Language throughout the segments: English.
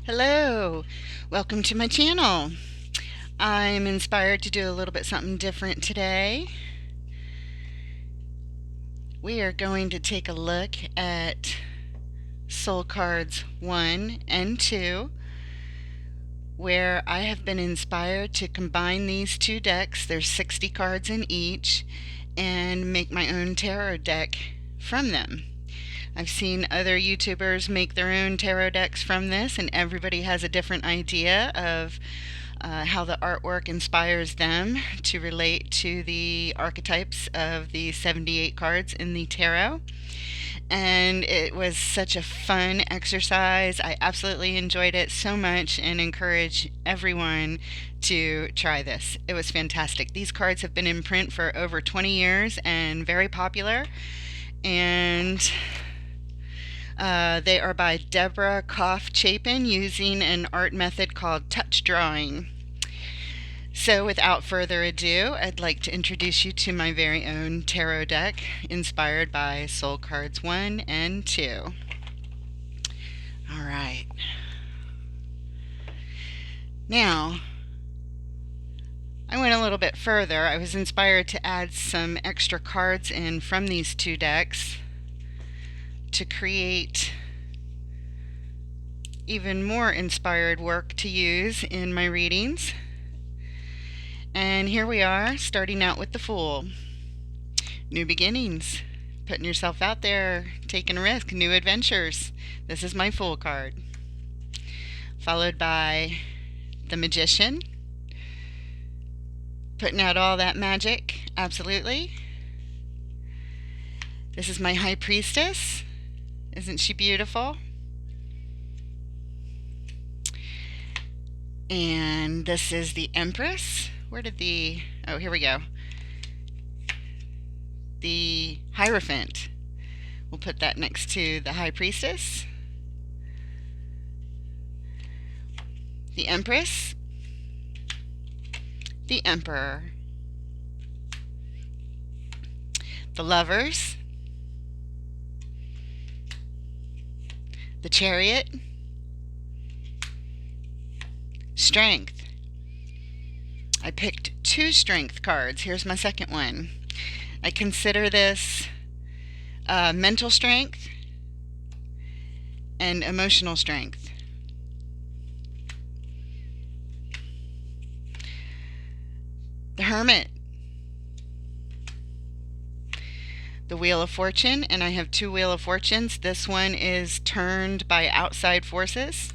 Hello, welcome to my channel. I'm inspired to do a little bit something different today. We are going to take a look at Soul Cards 1 and 2, where I have been inspired to combine these two decks, there's 60 cards in each, and make my own tarot deck from them. I've seen other YouTubers make their own tarot decks from this, and everybody has a different idea of how the artwork inspires them to relate to the archetypes of the 78 cards in the tarot. And it was such a fun exercise. I absolutely enjoyed it so much and encourage everyone to try this. It was fantastic. These cards have been in print for over 20 years and very popular. And they are by Deborah Koff Chapin using an art method called touch drawing. So without further ado, I'd like to introduce you to my very own tarot deck inspired by Soul Cards 1 and 2. All right. Now, I went a little bit further. I was inspired to add some extra cards in from these two decks to create even more inspired work to use in my readings. And here we are, starting out with the Fool. New beginnings, putting yourself out there, taking a risk, new adventures. This is my Fool card. Followed by the Magician, putting out all that magic, absolutely. This is my High Priestess. Isn't she beautiful? And this is the Empress. Where did oh, here we go. The Hierophant. We'll put that next to the High Priestess. The Empress. The Emperor. The Lovers. The Chariot. Strength. I picked two strength cards. Here's my second one. I consider this mental strength and emotional strength. The Hermit. The Wheel of Fortune, and I have two Wheel of Fortunes. This one is turned by outside forces,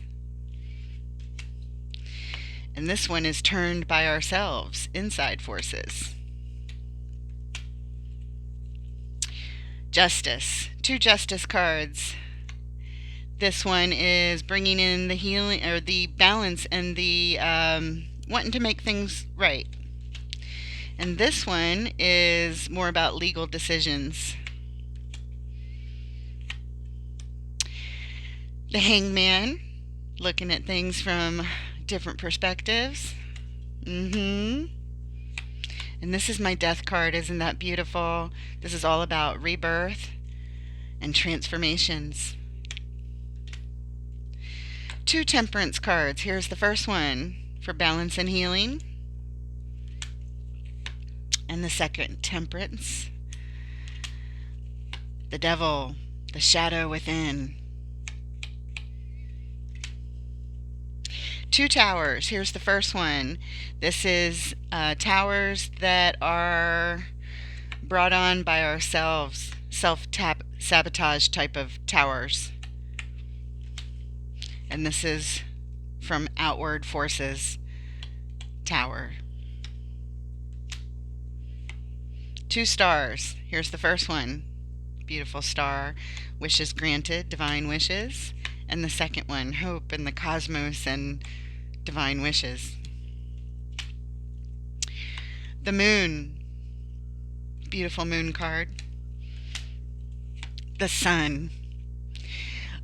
and this one is turned by ourselves, inside forces. Justice. Two Justice cards. This one is bringing in the healing, or the balance, and the wanting to make things right. And this one is more about legal decisions. The Hangman, looking at things from different perspectives. And this is my Death card. Isn't that beautiful? This is all about rebirth and transformations. Two Temperance cards. Here's the first one for balance and healing, and the second, Temperance. The Devil, the shadow within. Two Towers. Here's the first one. This is towers that are brought on by ourselves, self-sabotage type of towers. And this is from outward forces tower. Two Stars. Here's the first one. Beautiful star. Wishes granted, divine wishes. And the second one, hope in the cosmos and divine wishes. The Moon. Beautiful Moon card. The Sun.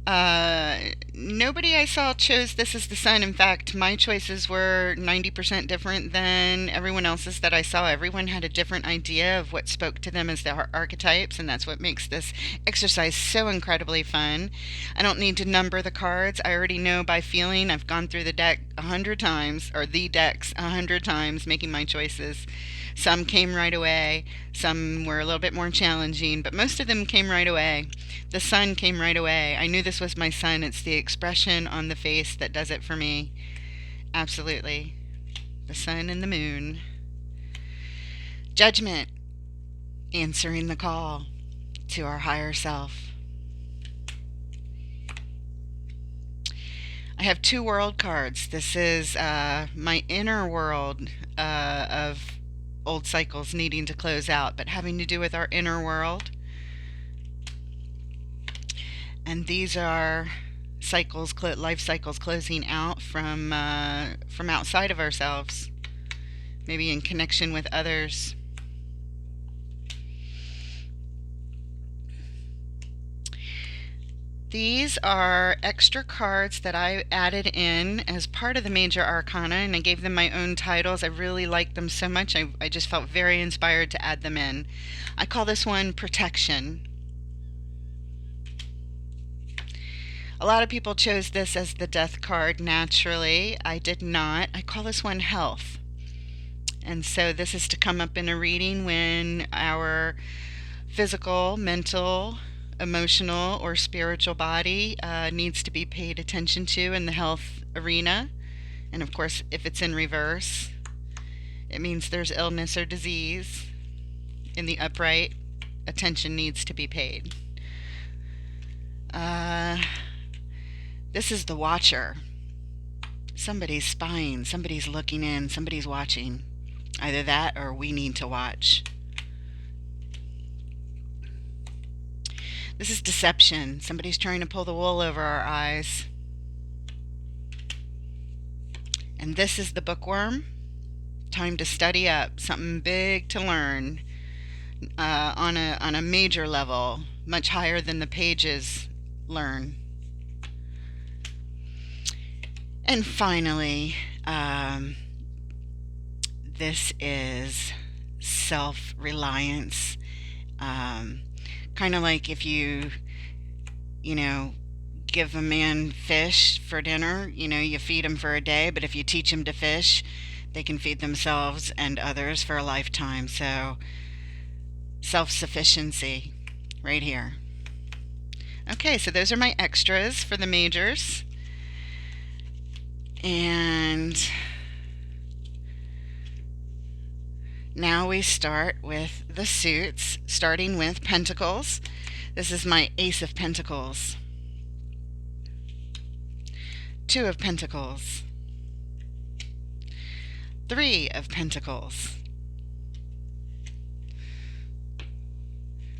Nobody I saw chose this as the sun. In fact, my choices were 90% different than everyone else's that I saw. Everyone had a different idea of what spoke to them as their archetypes, and that's what makes this exercise so incredibly fun. I don't need to number the cards. I already know by feeling. I've gone through the deck 100 times, or the decks 100 times, making my choices. Some came right away, some were a little bit more challenging, but most of them came right away. The sun came right away. I knew this was my sun. It's the expression on the face that does it for me. Absolutely. The sun and the moon. Judgment. Answering the call to our higher self. I have two world cards. This is my inner world of old cycles needing to close out, but having to do with our inner world. And these are cycles, life cycles closing out from outside of ourselves, maybe in connection with others. These are extra cards that I added in as part of the major arcana, and I gave them my own titles. I really liked them so much, I just felt very inspired to add them in. I call this one Protection. A lot of people chose this as the death card naturally. I did not. I call this one Health. And so this is to come up in a reading when our physical, mental, emotional, or spiritual body needs to be paid attention to in the health arena. And of course, if it's in reverse, it means there's illness or disease. In the upright, attention needs to be paid. This is the Watcher. Somebody's spying, somebody's looking in, somebody's watching. Either that or we need to watch. This is Deception. Somebody's trying to pull the wool over our eyes. And this is the Bookworm. Time to study up. Something big to learn on a major level, much higher than the pages learn. And finally, this is Self-Reliance. Kind of like if you give a man fish for dinner, you feed him for a day, but if you teach him to fish, they can feed themselves and others for a lifetime. So, self-sufficiency right here. Okay, so those are my extras for the majors. And now we start with the suits, starting with Pentacles. This is my Ace of Pentacles. Two of Pentacles. Three of Pentacles.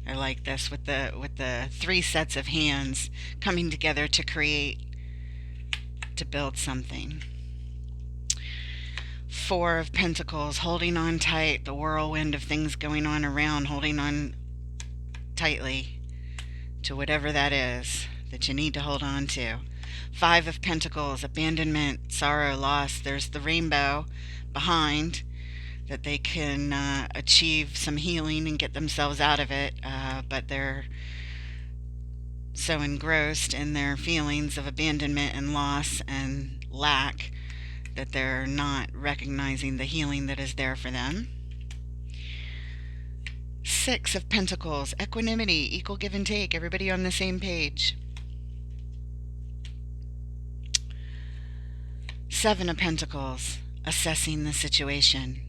I like this with the three sets of hands coming together to create, to build something. Four of Pentacles, holding on tight, the whirlwind of things going on around, holding on tightly to whatever that is that you need to hold on to. Five of Pentacles, abandonment, sorrow, loss. There's the rainbow behind that they can achieve some healing and get themselves out of it, but they're so engrossed in their feelings of abandonment and loss and lack that they're not recognizing the healing that is there for them. Six of Pentacles, equanimity, equal give and take, everybody on the same page. Seven of Pentacles, assessing the situation.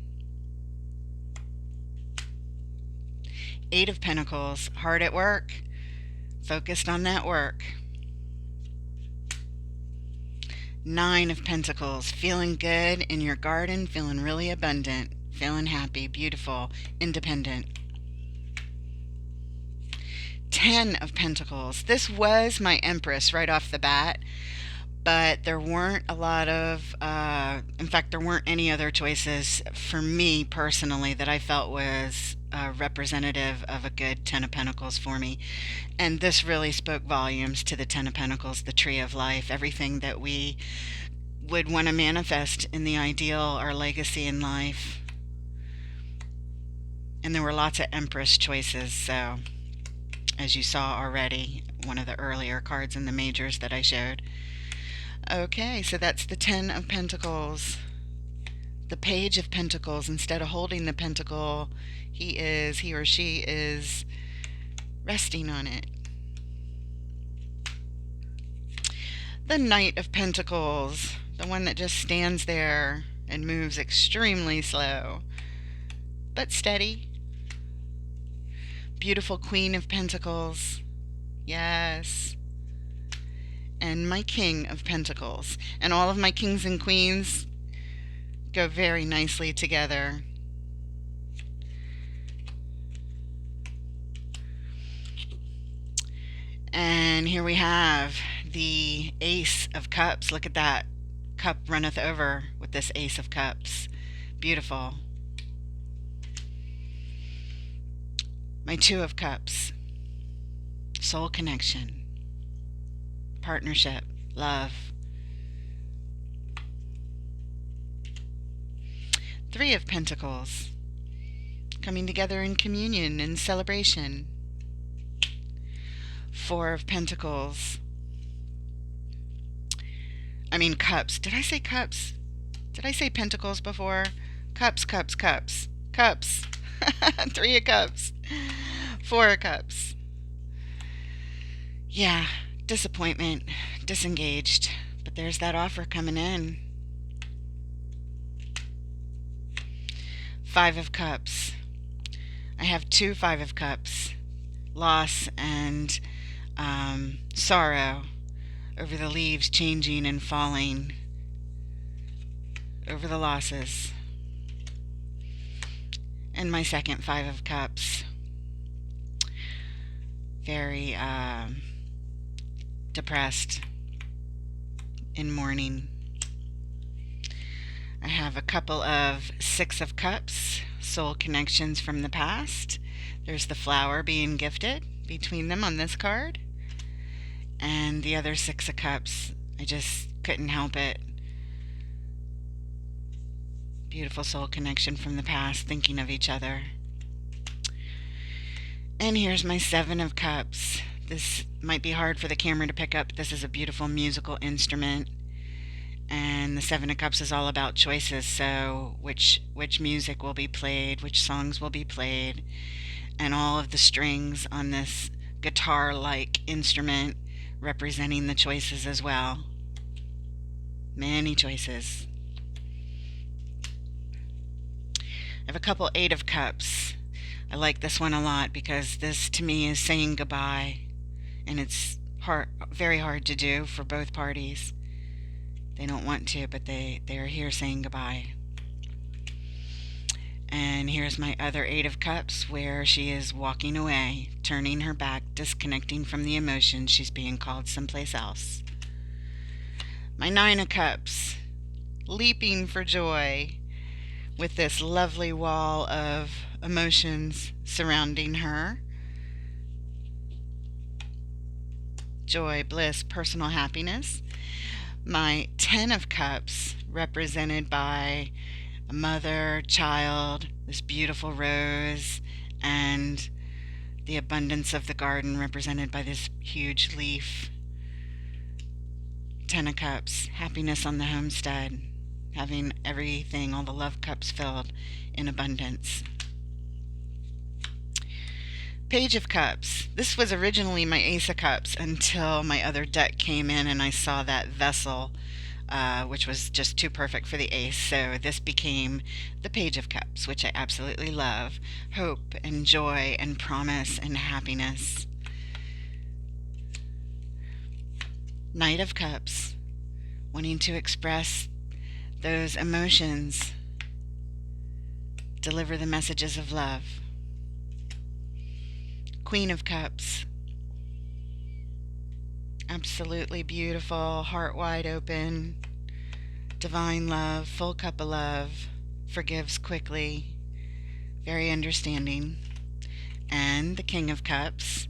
Eight of Pentacles, hard at work, focused on that work. Nine of Pentacles, feeling good in your garden, feeling really abundant, feeling happy, beautiful, independent. 10 of Pentacles. This was my Empress right off the bat, but there weren't a lot of, in fact, there weren't any other choices for me personally that I felt was representative of a good Ten of Pentacles for me. And this really spoke volumes to the Ten of Pentacles, the tree of life, everything that we would want to manifest in the ideal, our legacy in life. And there were lots of Empress choices, so as you saw already, one of the earlier cards in the majors that I showed. Okay, so that's the Ten of Pentacles. The Page of Pentacles, instead of holding the pentacle, he or she is resting on it. The Knight of Pentacles, the one that just stands there and moves extremely slow, but steady. Beautiful Queen of Pentacles. Yes. And my King of Pentacles. And all of my kings and queens go very nicely together. And here we have the Ace of Cups. Look at that. Cup runneth over with this Ace of Cups. Beautiful. My Two of Cups. Soul connection. Partnership. Love. Three of Pentacles. Coming together in communion and celebration. Four of Pentacles. Cups. Did I say cups? Did I say pentacles before? Cups, cups, cups. Cups. Three of Cups. Four of Cups. Yeah, disappointment. Disengaged. But there's that offer coming in. Five of Cups. I have two Five of Cups. Loss and sorrow over the leaves changing and falling, over the losses. And my second Five of Cups. Very depressed, in mourning. I have a couple of Six of Cups, soul connections from the past. There's the flower being gifted between them on this card. And the other Six of Cups, I just couldn't help it. Beautiful soul connection from the past, thinking of each other. And here's my Seven of Cups. This might be hard for the camera to pick up. This is a beautiful musical instrument. And the Seven of Cups is all about choices. So which music will be played, which songs will be played, and all of the strings on this guitar-like instrument representing the choices as well. Many choices. I have a couple Eight of Cups. I like this one a lot because this to me is saying goodbye, and it's very hard to do for both parties. They don't want to, but they're here saying goodbye. And here's my other Eight of Cups, where she is walking away, turning her back, disconnecting from the emotions. She's being called someplace else. My Nine of Cups, leaping for joy with this lovely wall of emotions surrounding her. Joy, bliss, personal happiness. My Ten of Cups, represented by a mother, child, this beautiful rose, and the abundance of the garden represented by this huge leaf. Ten of Cups, happiness on the homestead, having everything, all the love cups filled in abundance. Page of Cups. This was originally my Ace of Cups until my other deck came in and I saw that vessel, which was just too perfect for the Ace. So this became the Page of Cups, which I absolutely love. Hope and joy and promise and happiness. Knight of Cups. Wanting to express those emotions. Deliver the messages of love. Queen of Cups. Absolutely beautiful, heart wide open, divine love, full cup of love, forgives quickly, very understanding. And the King of Cups,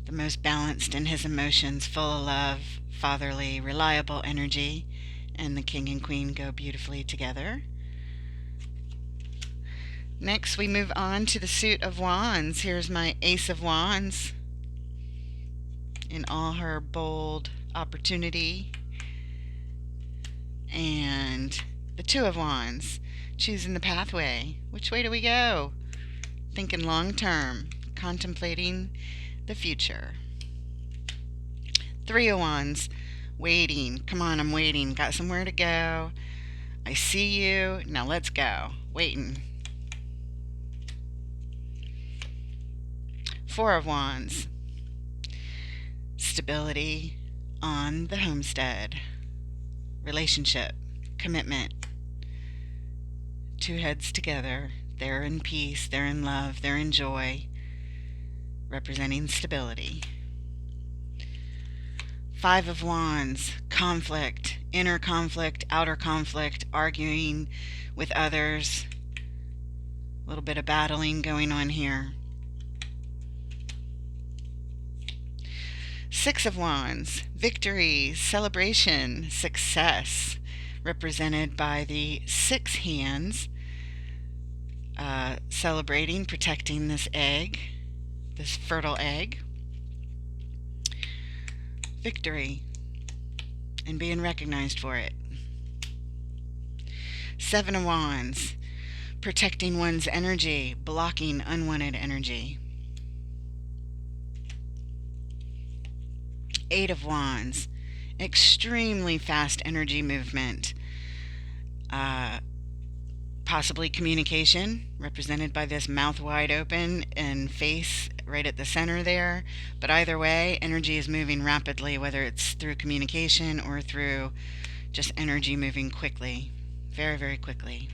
the most balanced in his emotions, full of love, fatherly, reliable energy, and the King and Queen go beautifully together. Next, we move on to the suit of wands. Here's my Ace of Wands in all her bold opportunity. And the Two of Wands, choosing the pathway. Which way do we go? Thinking long term, contemplating the future. Three of Wands, waiting. Come on, I'm waiting. Got somewhere to go. I see you. Now let's go. Waiting. Four of Wands, stability on the homestead. Relationship, commitment. Two heads together. They're in peace, they're in love, they're in joy, representing stability. Five of Wands, conflict, inner conflict, outer conflict, arguing with others. A little bit of battling going on here. Six of Wands, victory, celebration, success, represented by the six hands, celebrating, protecting this egg, this fertile egg. Victory, and being recognized for it. Seven of Wands, protecting one's energy, blocking unwanted energy. Eight of Wands, extremely fast energy movement, possibly communication, represented by this mouth wide open and face right at the center there. But either way, energy is moving rapidly, whether it's through communication or through just energy moving quickly, very, very quickly.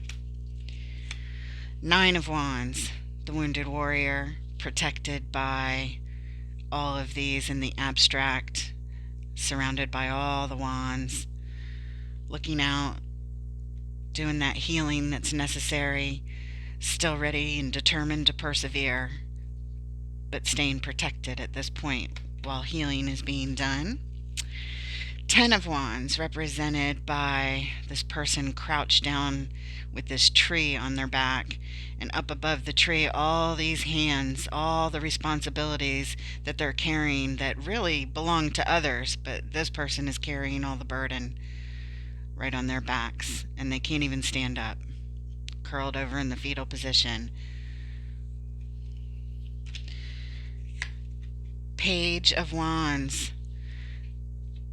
Nine of Wands, the wounded warrior, protected by all of these in the abstract, surrounded by all the wands, looking out, doing that healing that's necessary, still ready and determined to persevere, but staying protected at this point while healing is being done. 10 of Wands, represented by this person crouched down with this tree on their back, and up above the tree, all these hands, all the responsibilities that they're carrying that really belong to others, but this person is carrying all the burden right on their backs, and they can't even stand up, curled over in the fetal position. Page of Wands.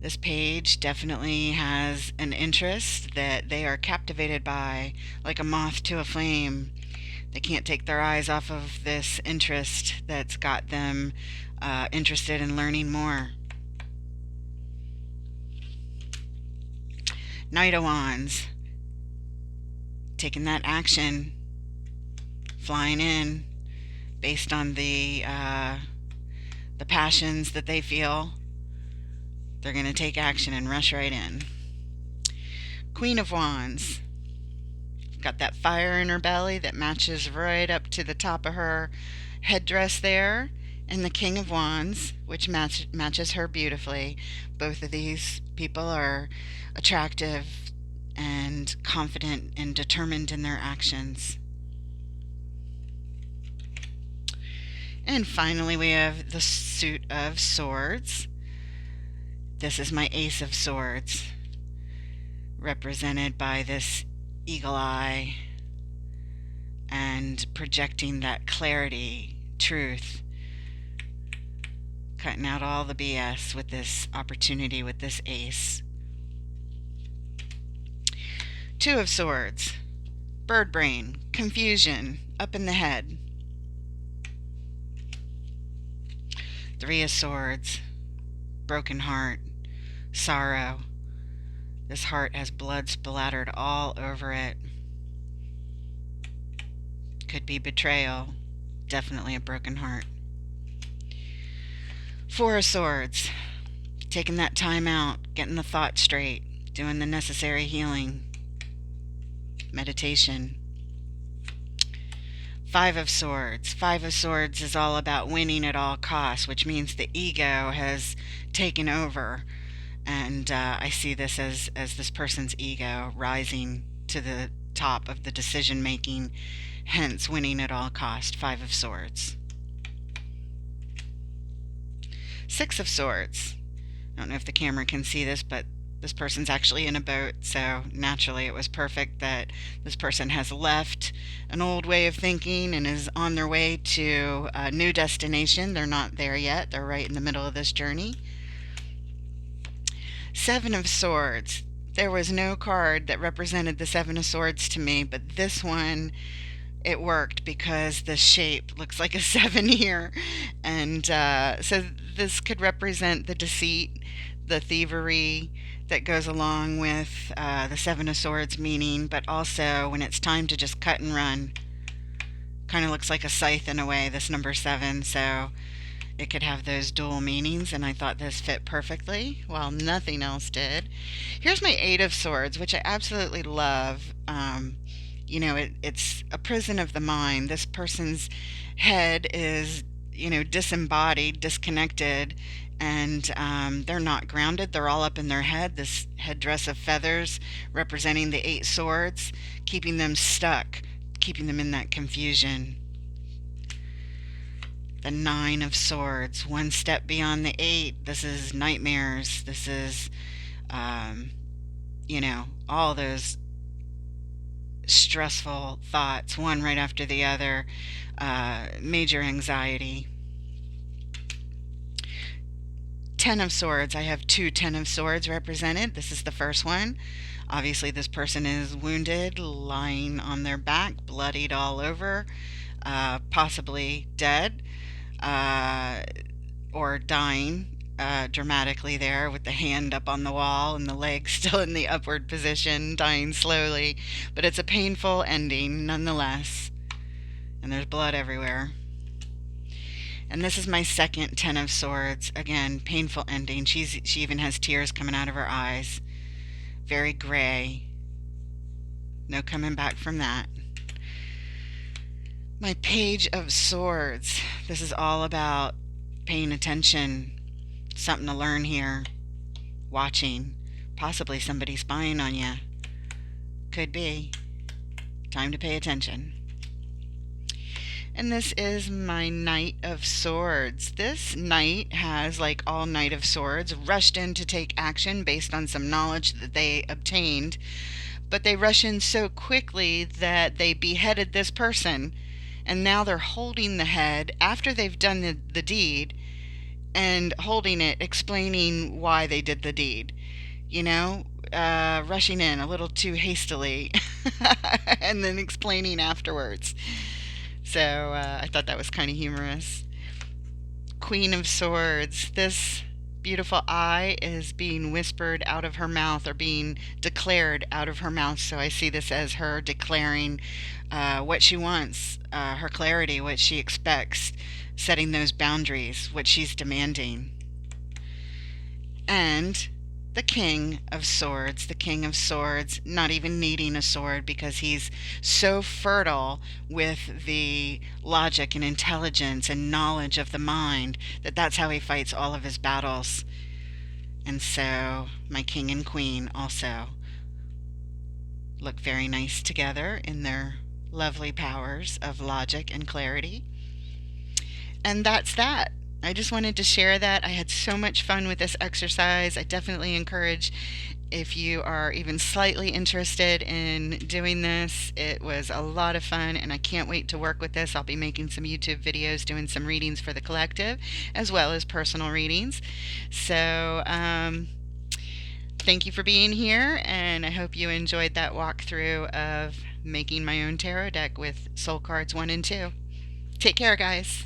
This page definitely has an interest that they are captivated by, like a moth to a flame. They can't take their eyes off of this interest that's got them interested in learning more. Knight of Wands, taking that action, flying in based on the passions that they feel. They're going to take action and rush right in. Queen of Wands, got that fire in her belly that matches right up to the top of her headdress there. And the King of Wands, which matches her beautifully. Both of these people are attractive and confident and determined in their actions. And finally, we have the Suit of Swords. This is my Ace of Swords, represented by this eagle eye and projecting that clarity, truth, cutting out all the BS with this opportunity, with this ace. Two of Swords, bird brain, confusion, up in the head. Three of Swords, broken heart, sorrow. This heart has blood splattered all over it. Could be betrayal, definitely a broken heart. Four of Swords, taking that time out, getting the thoughts straight, doing the necessary healing, meditation. Five of Swords. Five of Swords is all about winning at all costs, which means the ego has taken over. And I see this as this person's ego rising to the top of the decision making, hence winning at all cost. Five of Swords. Six of Swords. I don't know if the camera can see this, but this person's actually in a boat, so naturally it was perfect that this person has left an old way of thinking and is on their way to a new destination. They're not there yet. They're right in the middle of this journey. Seven of Swords. There was no card that represented the Seven of Swords to me, but this one, it worked because the shape looks like a seven here. And so this could represent the deceit, the thievery that goes along with the Seven of Swords meaning, but also when it's time to just cut and run. Kind of looks like a scythe in a way, this number 7, so it could have those dual meanings, and I thought this fit perfectly, while nothing else did. Here's my Eight of Swords, which I absolutely love. It's a prison of the mind. This person's head is, disembodied, disconnected, and they're not grounded. They're all up in their head. This headdress of feathers representing the 8 swords, keeping them stuck, keeping them in that confusion. The 9 of Swords, one step beyond the 8. This is nightmares. This is, all those stressful thoughts, one right after the other, major anxiety. 10 of Swords. I have 2 10 of Swords represented. This is the first one. Obviously, this person is wounded, lying on their back, bloodied all over, possibly dead, or dying dramatically there with the hand up on the wall and the leg still in the upward position, dying slowly. But it's a painful ending nonetheless. And there's blood everywhere. And this is my second 10 of Swords. Again, painful ending. She even has tears coming out of her eyes. Very gray. No coming back from that. My Page of Swords. This is all about paying attention. Something to learn here. Watching. Possibly somebody spying on you. Could be. Time to pay attention. And this is my Knight of Swords. This knight has, like all Knight of Swords, rushed in to take action based on some knowledge that they obtained. But they rush in so quickly that they beheaded this person. And now they're holding the head after they've done the deed, and holding it, explaining why they did the deed. Rushing in a little too hastily and then explaining afterwards. So I thought that was kind of humorous. Queen of Swords. This beautiful eye is being whispered out of her mouth, or being declared out of her mouth. So I see this as her declaring what she wants, her clarity, what she expects, setting those boundaries, what she's demanding. And the King of Swords. The King of Swords not even needing a sword because he's so fertile with the logic and intelligence and knowledge of the mind that that's how he fights all of his battles. And so my King and Queen also look very nice together in their lovely powers of logic and clarity. And that's that. I just wanted to share that. I had so much fun with this exercise. I definitely encourage, if you are even slightly interested in doing this, it was a lot of fun and I can't wait to work with this. I'll be making some YouTube videos doing some readings for the collective as well as personal readings. So thank you for being here, and I hope you enjoyed that walkthrough of making my own tarot deck with soul cards 1 and 2. Take care, guys.